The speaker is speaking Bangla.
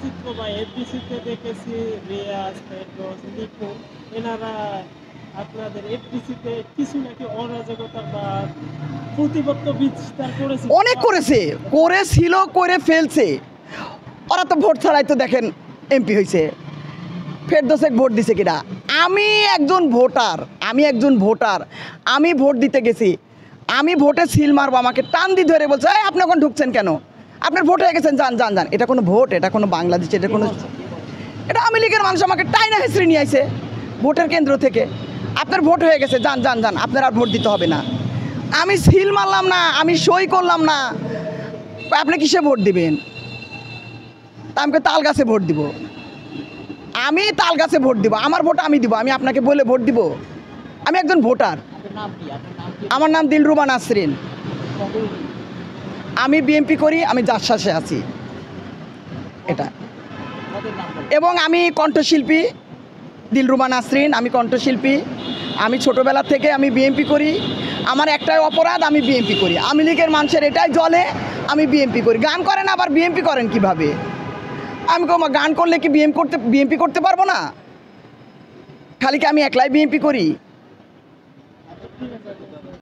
চলচ্চিত্র বা এফডিসিতে দেখেছি রিয়াজ, ফেরদৌস, লিপু এনারা আপনাদের এফডিসিতে কিছু নাকি অরাজকতা বা প্রতিপত্ত বিস্তার করেছে, অনেক করেছে, করেছিল, করে ফেলছে। ওরা তো ভোট ছাড়াই তো দেখেন এমপি হয়েছে। ফেরদৌসে ভোট দিছে কিনা? আমি একজন ভোটার, আমি ভোট দিতে গেছি, আমি ভোটে সিল মারবো, আমাকে টান দিয়ে ধরে বলছে এই আপনি এখন ঢুকছেন কেন, আপনার ভোট হয়ে গেছেন, যান যান যান। এটা কোনো ভোট? এটা কোনো বাংলাদেশ? এটা আওয়ামী লীগের মানুষ আমাকে টাইনা হেসড়ে নিয়ে আইছে ভোটের কেন্দ্র থেকে। আপনার ভোট হয়ে গেছে, যান যান যান, আপনার আর ভোট দিতে হবে না। আমি সিল মারলাম না, আমি সই করলাম না, আপনি কিসে ভোট দিবেন? তা আমাকে তাল গাছে ভোট দিব, আমি তাল গাছে ভোট দিব, আমার ভোট আমি দিব, আমি আপনাকে বলে ভোট দিব? আমি একজন ভোটার। আমার নাম দিলরুবা নাসরিন, আমি বিএমপি করি, আমি জাসসাসে আছি এটা। এবং আমি কণ্ঠশিল্পী দিলরুবা নাসরিন, আমি কণ্ঠশিল্পী। আমি ছোটোবেলা থেকে আমি বিএমপি করি। আমার একটাই অপরাধ, আমি বিএমপি করি। আওয়ামী লীগের মানুষের এটাই জ্বলে, আমি বিএমপি করি। গান করেন আবার বিএমপি করেন কিভাবে? আমি গান করলে কি বিএমপি করতে পারবো না? খালি কি আমি একলাই বিএমপি করি?